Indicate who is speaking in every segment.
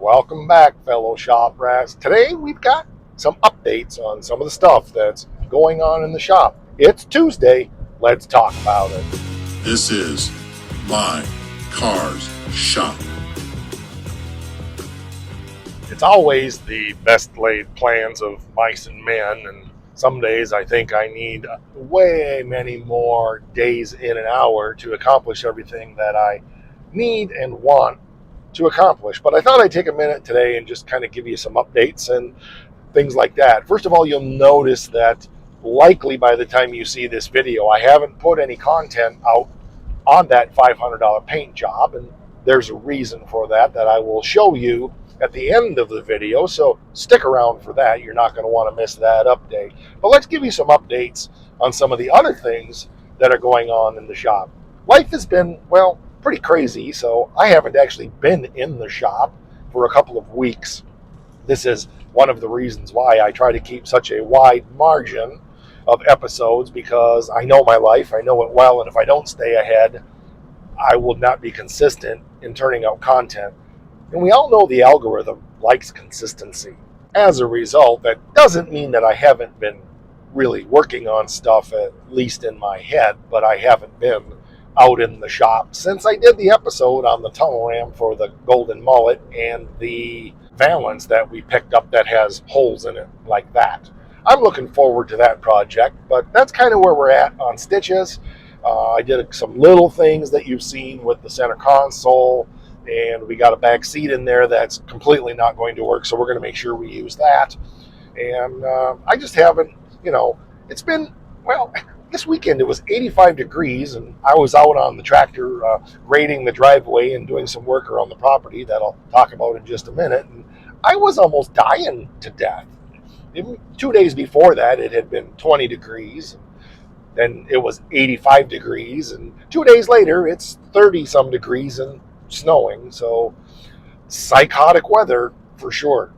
Speaker 1: Welcome back, fellow shop rats. Today we've got some updates on some of the stuff that's going on in the shop. It's Tuesday. Let's talk about it.
Speaker 2: This is My Cars Shop.
Speaker 1: It's always the best laid plans of mice and men, and some days I think I need way many more days in an hour to accomplish everything that I need and want to accomplish. But I thought I'd take a minute today and just kind of give you some updates and things like that. First of all, you'll notice that likely by the time you see this video, I haven't put any content out on that $500 paint job, and there's a reason for that I will show you at the end of the video, so stick around for that. You're not going to want to miss that update. But let's give you some updates on some of the other things that are going on in the shop. Life has been, well, pretty crazy, so I haven't actually been in the shop for a couple of weeks. This is one of the reasons why I try to keep such a wide margin of episodes, because I know my life, I know it well, and if I don't stay ahead, I will not be consistent in turning out content. And we all know the algorithm likes consistency. As a result, that doesn't mean that I haven't been really working on stuff, at least in my head, but I haven't been out in the shop since I did the episode on the tunnel ram for the Golden Mullet and the valance that we picked up that has holes in it like that. I'm looking forward to that project, but that's kind of where we're at on stitches. I did some little things that you've seen with the center console, and we got a back seat in there that's completely not going to work, so we're going to make sure we use that. And I just haven't, it's been, well, this weekend it was 85 degrees, and I was out on the tractor grading the driveway and doing some work around the property that I'll talk about in just a minute, and I was almost dying to death. 2 days before that, it had been 20 degrees. Then it was 85 degrees, and 2 days later, it's 30-some degrees and snowing. So psychotic weather for sure.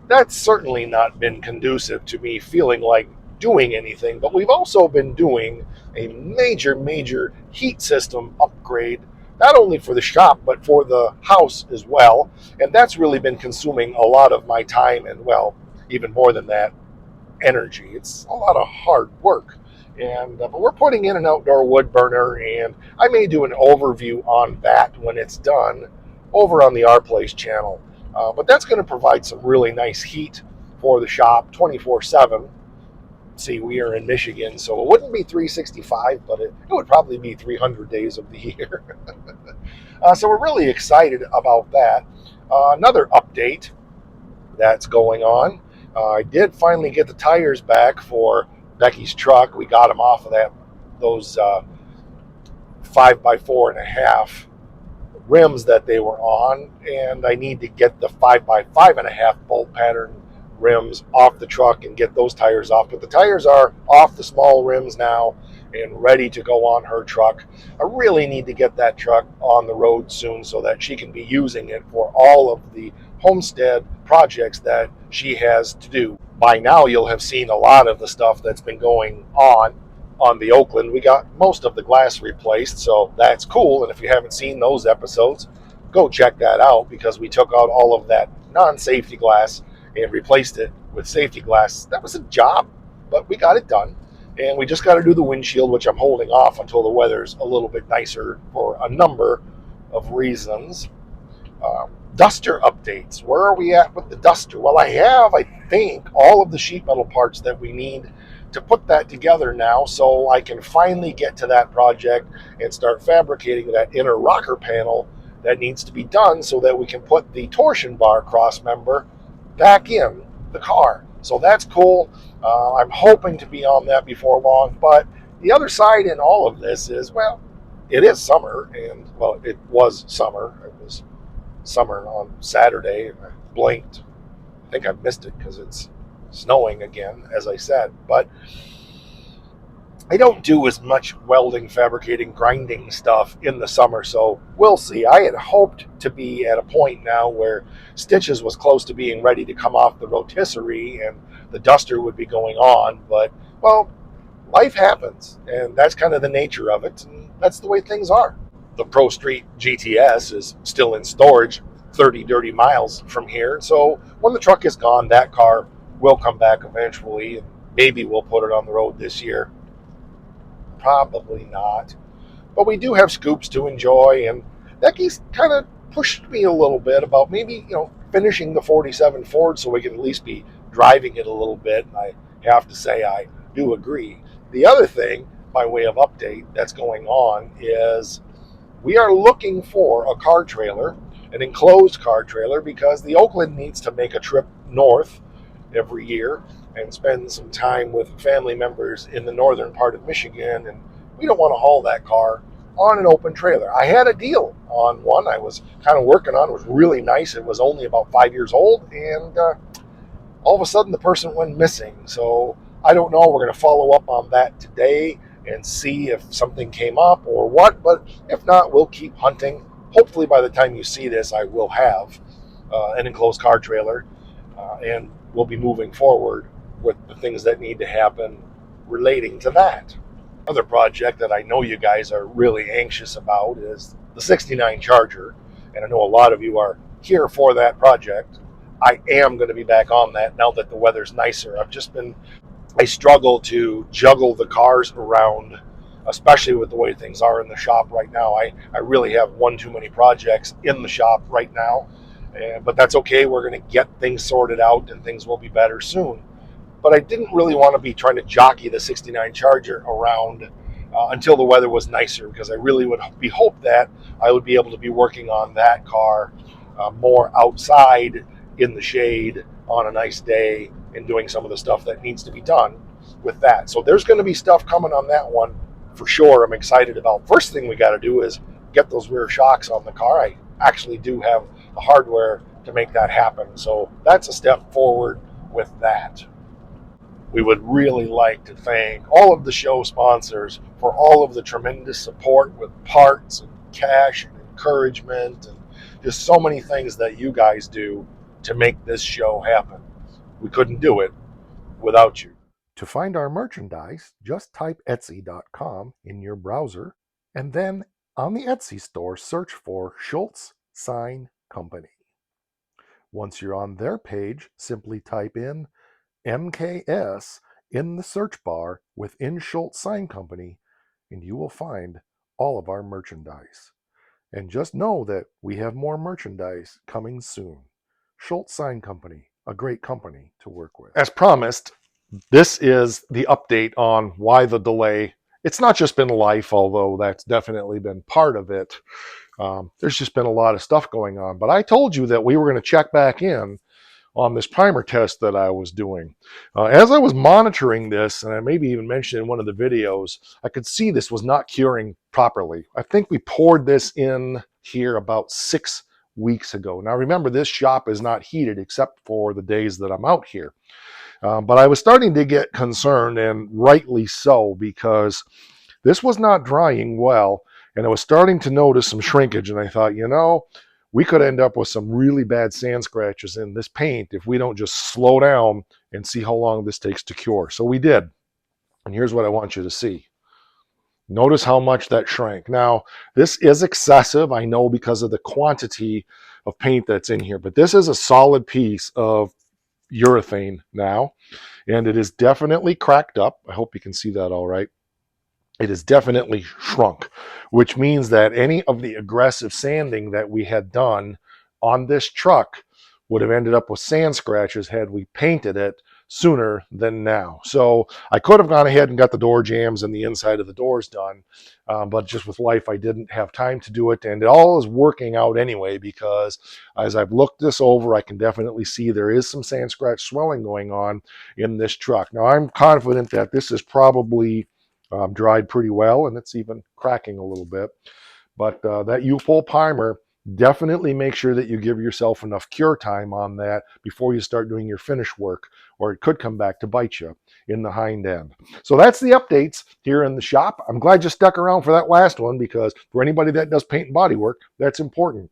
Speaker 1: That's certainly not been conducive to me feeling like doing anything, but we've also been doing a major heat system upgrade, not only for the shop, but for the house as well. And that's really been consuming a lot of my time and, well, even more than that, energy. It's a lot of hard work. And but we're putting in an outdoor wood burner, and I may do an overview on that when it's done over on the Our Place channel. But that's going to provide some really nice heat for the shop 24/7. See, we are in Michigan, so it wouldn't be 365, but it would probably be 300 days of the year. So we're really excited about that. Another update that's going on. I did finally get the tires back for Becky's truck. We got them off of those 5x4.5 rims that they were on, and I need to get the 5x5.5 bolt pattern rims off the truck and get those tires off. But the tires are off the small rims now and ready to go on her truck. I really need to get that truck on the road soon so that she can be using it for all of the homestead projects that she has to do. By now, you'll have seen a lot of the stuff that's been going on the Oakland. We got most of the glass replaced, so that's cool. And if you haven't seen those episodes, go check that out, because we took out all of that non-safety glass and replaced it with safety glass. That was a job, but we got it done. And we just got to do the windshield, which I'm holding off until the weather's a little bit nicer for a number of reasons. Duster updates. Where are we at with the Duster? Well, I think, all of the sheet metal parts that we need to put that together now, so I can finally get to that project and start fabricating that inner rocker panel that needs to be done so that we can put the torsion bar cross member back in the car. So that's cool. I'm hoping to be on that before long. But the other side in all of this is, well, it is summer, and, well, it was summer. It was summer on Saturday, and I blinked. I think I missed it because it's snowing again, as I said. But I don't do as much welding, fabricating, grinding stuff in the summer, so we'll see. I had hoped to be at a point now where stitches was close to being ready to come off the rotisserie and the Duster would be going on, but, well, life happens, and that's kind of the nature of it, and that's the way things are. The ProStreet GTS is still in storage 30 dirty miles from here. So when the truck is gone, that car will come back eventually. Maybe we'll put it on the road this year. Probably not. But we do have scoops to enjoy, and Becky's kind of pushed me a little bit about maybe, finishing the 47 Ford so we can at least be driving it a little bit. And I have to say, I do agree. The other thing, by way of update, that's going on is we are looking for a car trailer, an enclosed car trailer, because the Oakland needs to make a trip north every year and spend some time with family members in the northern part of Michigan. And we don't want to haul that car on an open trailer. I had a deal on one I was kind of working on. It was really nice. It was only about 5 years old, and all of a sudden the person went missing. So I don't know. We're going to follow up on that today and see if something came up or what. But if not, we'll keep hunting. Hopefully by the time you see this, I will have an enclosed car trailer, and we'll be moving forward with the things that need to happen relating to that. Another project that I know you guys are really anxious about is the 69 Charger, and I know a lot of you are here for that project. I am going to be back on that now that the weather's nicer. I struggle to juggle the cars around, especially with the way things are in the shop right now. I really have one too many projects in the shop right now, but that's okay. We're going to get things sorted out and things will be better soon. But I didn't really want to be trying to jockey the 69 Charger around until the weather was nicer, because I really would be hope that I would be able to be working on that car more outside in the shade on a nice day and doing some of the stuff that needs to be done with that. So there's going to be stuff coming on that one for sure. I'm excited about. First thing we got to do is get those rear shocks on the car. I actually do have the hardware to make that happen. So that's a step forward with that. We would really like to thank all of the show sponsors for all of the tremendous support with parts and cash and encouragement and just so many things that you guys do to make this show happen. We couldn't do it without you. To find our merchandise, just type Etsy.com in your browser, and then on the Etsy store, search for Schultz Sign Company. Once you're on their page, simply type in MKS in the search bar within Schultz Sign Company, and you will find all of our merchandise. And just know that we have more merchandise coming soon. Schultz Sign Company, a great company to work with. As promised, this is the update on why the delay. It's not just been life, although that's definitely been part of it. There's just been a lot of stuff going on. But I told you that we were going to check back in on this primer test that I was doing. As I was monitoring this, and I maybe even mentioned in one of the videos, I could see this was not curing properly. I think we poured this in here about 6 weeks ago. Now remember, this shop is not heated except for the days that I'm out here. But I was starting to get concerned, and rightly so, because this was not drying well, and I was starting to notice some shrinkage, and I thought, we could end up with some really bad sand scratches in this paint if we don't just slow down and see how long this takes to cure. So we did. And here's what I want you to see. Notice how much that shrank. Now, this is excessive, I know, because of the quantity of paint that's in here, but this is a solid piece of urethane now, and it is definitely cracked up. I hope you can see that all right. It is definitely shrunk, which means that any of the aggressive sanding that we had done on this truck would have ended up with sand scratches had we painted it sooner than now. So I could have gone ahead and got the door jambs and the inside of the doors done, but just with life, I didn't have time to do it. And it all is working out anyway, because as I've looked this over, I can definitely see there is some sand scratch swelling going on in this truck. Now, I'm confident that this is probably dried pretty well, and it's even cracking a little bit. But that UPOL primer, definitely make sure that you give yourself enough cure time on that before you start doing your finish work, or it could come back to bite you in the hind end. So that's the updates here in the shop. I'm glad you stuck around for that last one, because for anybody that does paint and body work, that's important.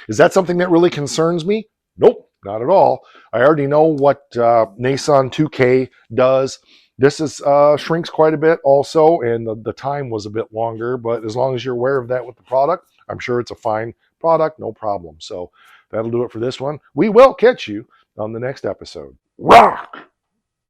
Speaker 1: Is that something that really concerns me? Nope, not at all. I already know what Nason 2K does. This is shrinks quite a bit also, and the time was a bit longer, but as long as you're aware of that with the product, I'm sure it's a fine product, no problem. So that'll do it for this one. We will catch you on the next episode. Rock!